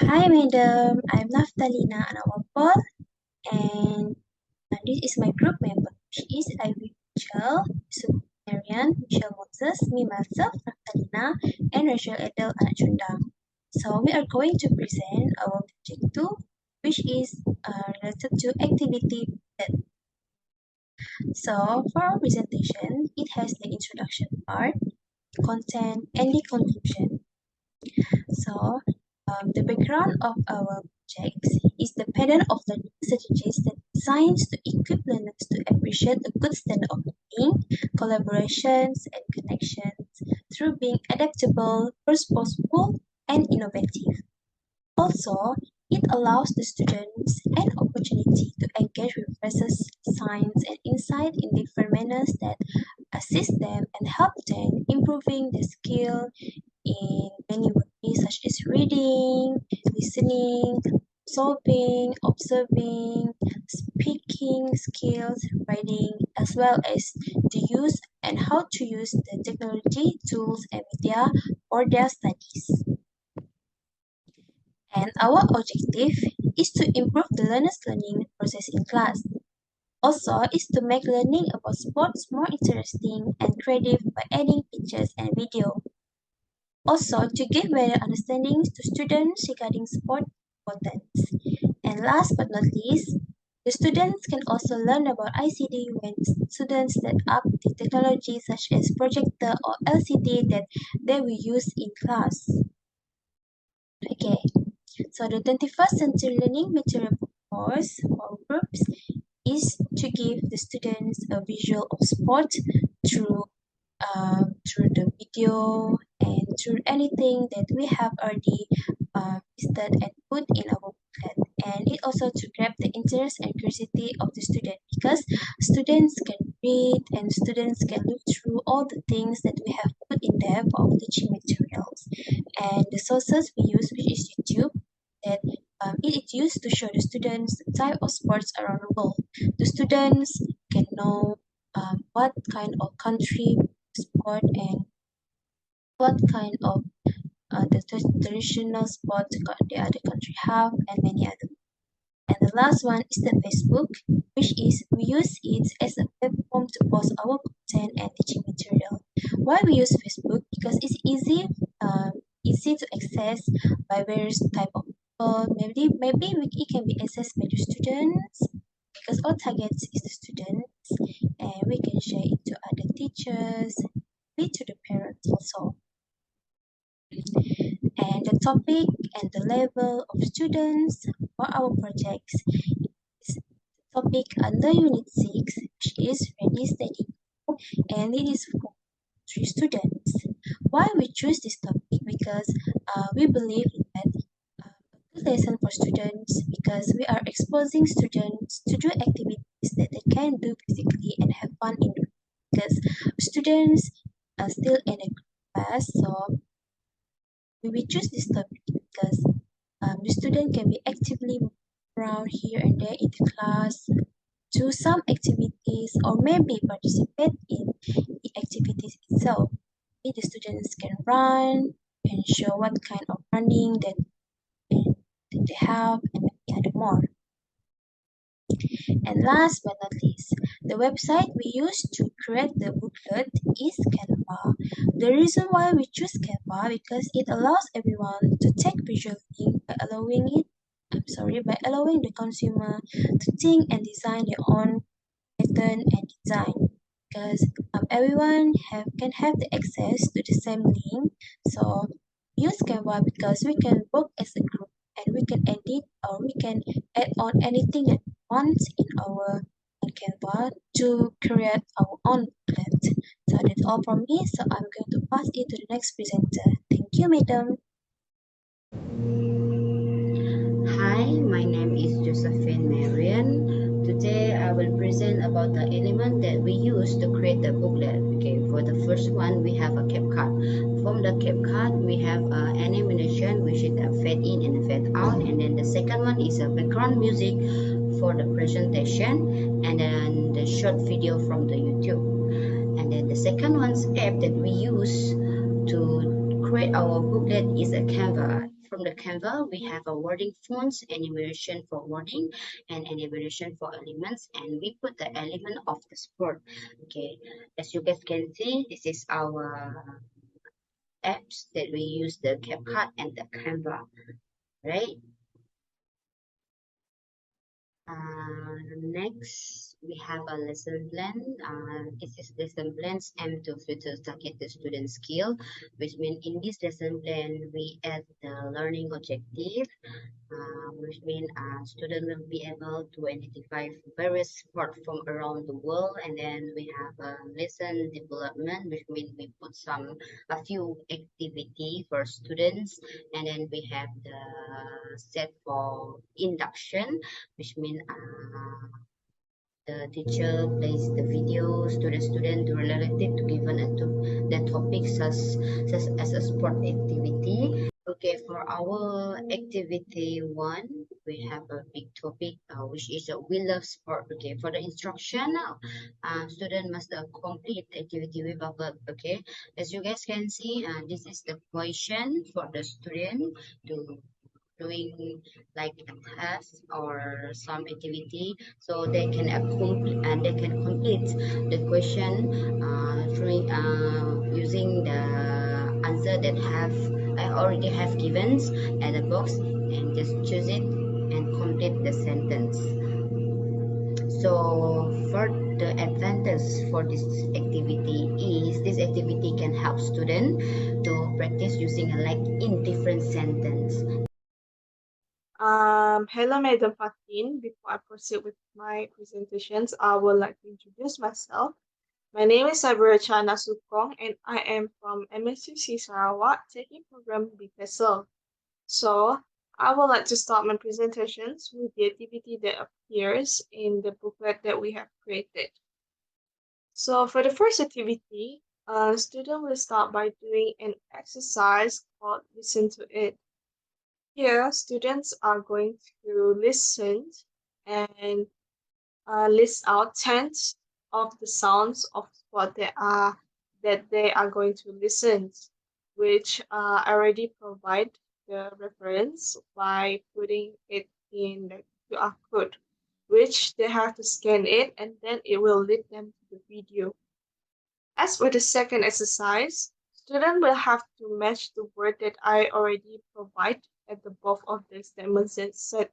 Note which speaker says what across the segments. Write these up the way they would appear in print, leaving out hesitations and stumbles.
Speaker 1: Hi, madam. I'm Naftalina Anawapol, and this is my group member. She is Ivy Michelle, Marian, Michelle Moses, me myself, Naftalina, and Rachel Adele Anachunda. So we are going to present our project 2, which is related to activity. So for our presentation, it has the introduction part, content, and the conclusion. So, the background of our project is the pattern of learning strategies that designed to equip learners to appreciate a good standard of learning, collaborations, and connections through being adaptable, resourceful, and innovative. Also, it allows the students an opportunity to engage with research, science, and insight in different manners that assist them and help them improving their skill in many ways such as reading, listening, solving, observing, speaking skills, writing, as well as the use and how to use the technology, tools, and media for their studies. And our objective is to improve the learner's learning process in class. Also, is to make learning about sports more interesting and creative by adding pictures and video. Also, to give better understandings to students regarding sport importance. And last but not least, the students can also learn about ICT when students set up the technology such as projector or LCD that they will use in class. Okay, so the 21st century learning material course for groups is to give the students a visual of sport through through the video and through anything that we have already listed and put in our booklet. And it also to grab the interest and curiosity of the student because students can read and students can look through all the things that we have put in there for our teaching materials. And the sources we use, which is YouTube, that it is used to show the students the type of sports around the world. The students can know what kind of country sport and what kind of the traditional sport the other country have and many other. And the last one is the Facebook, which is we use it as a platform to post our content and teaching material. Why we use Facebook? Because it's easy to access by various type of people. Maybe it can be accessed by the students because our target is the students, and we can share it to other teachers, maybe to the parents also. And the topic and the level of students for our projects is topic under Unit 6, which is Ready Steady, and it is for 3 students. Why we choose this topic? Because we believe that a good lesson for students because we are exposing students to do activities that they can do physically and have fun in doing. Because students are still in a class, so we choose this topic because the student can be actively moving around here and there in the class, do some activities, or maybe participate in the activities itself. Maybe the students can run and show what kind of running that they have and many other more. And last but not least, the website we use to create the booklet is Canva. The reason why we choose Canva because it allows everyone to take visual thing by allowing the consumer to think and design their own pattern and design. Because everyone can have the access to the same link. So use Canva because we can work as a group and we can edit or we can add on anything that we want in our Canva to create our own booklet. So that's all from me. So I'm going to pass it to the next presenter. Thank you, madam.
Speaker 2: Hi, my name is Josephine Marian. Today I will present about the element that we use to create the booklet. Okay, for the first one we have a CapCut. From the CapCut we have animation which is a fade in and fade out, and then the second one is a background music for the presentation, and then the short video from the YouTube. And then the second one's app that we use to create our booklet is a Canva. from the Canva, we have a wording fonts, enumeration for wording, and enumeration for elements, and we put the element of the sport. Okay, as you guys can see, this is our apps that we use the CapCut and the Canva, right? Next, we have a lesson plan. This is lesson plans aimed to further target the student skill, which means in this lesson plan, we add the learning objective, which means student will be able to identify various sports from around the world, and then we have a lesson development, which means we put a few activity for students, and then we have the set for induction, which means the teacher plays the videos to the student related to given the topics such as a sport activity. Okay, for our activity one, we have a big topic which is we love sport. Okay, for the instruction, student must complete the activity with a verb. Okay, as you guys can see, this is the question for the student to doing like a task or some activity, so they can complete and they can complete the question using the answer that have I already have given at the box, and just choose it and complete the sentence. So for the advantage for this activity is this activity can help student to practice using a like in different sentence.
Speaker 3: Hello, Madam Fatin. Before I proceed with my presentations, I would like to introduce myself. My name is Chana Sukong, and I am from MSUC Sarawak, taking program BPSL. So, I would like to start my presentations with the activity that appears in the booklet that we have created. So, for the first activity, a student will start by doing an exercise called Listen to It. Here, students are going to listen and list out 10 of the sounds of what they are going to listen, which I already provide the reference by putting it in the QR code, which they have to scan it and then it will lead them to the video. As for the second exercise, students will have to match the word that I already provide at the both of the statement sentences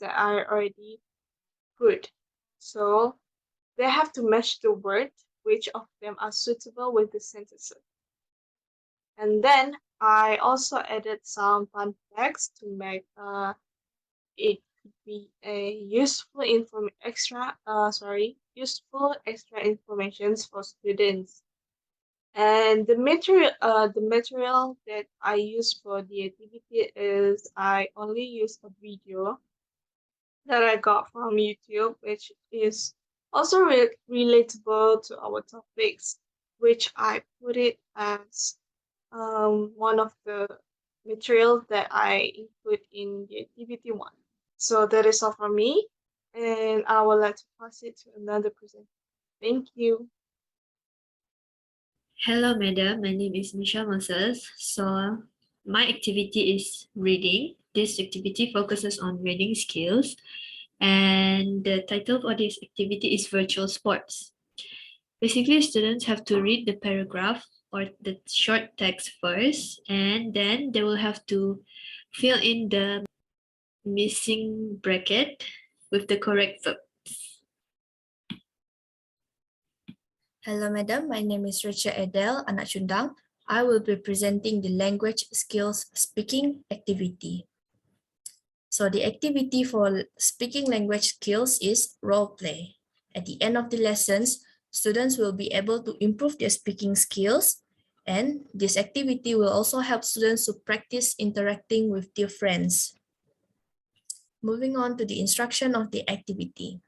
Speaker 3: that I already put. So they have to match the word, which of them are suitable with the sentences. And then I also added some fun facts to make it could be a useful extra information for students. And the material that I use for the activity is I only use a video that I got from YouTube, which is also relatable to our topics, which I put it as one of the material that I include in the activity one. So that is all from me, and I would like to pass it to another presenter. Thank you.
Speaker 4: Hello, madam. My name is Misha Moses. So, my activity is reading. This activity focuses on reading skills, and the title for this activity is virtual sports. Basically, students have to read the paragraph or the short text first, and then they will have to fill in the missing bracket with the correct verb.
Speaker 5: Hello, madam. My name is Rachel Adele, anak Chundang. I will be presenting the language skills speaking activity. So the activity for speaking language skills is role play. At the end of the lessons, students will be able to improve their speaking skills, and this activity will also help students to practice interacting with their friends. Moving on to the instruction of the activity.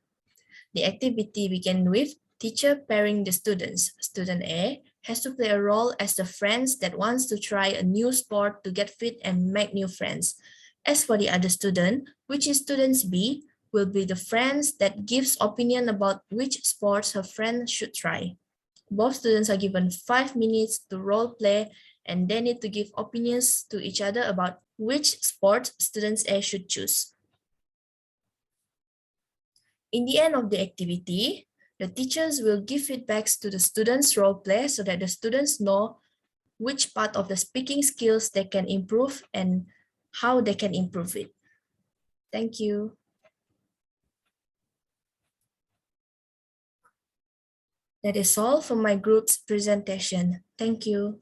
Speaker 5: The activity begins with teacher pairing the students. Student A has to play a role as the friends that wants to try a new sport to get fit and make new friends. As for the other student, which is student B, will be the friends that gives opinion about which sports her friend should try. Both students are given 5 minutes to role play, and they need to give opinions to each other about which sport students A should choose. In the end of the activity, the teachers will give feedbacks to the students' role play so that the students know which part of the speaking skills they can improve and how they can improve it. Thank you. That is all for my group's presentation. Thank you.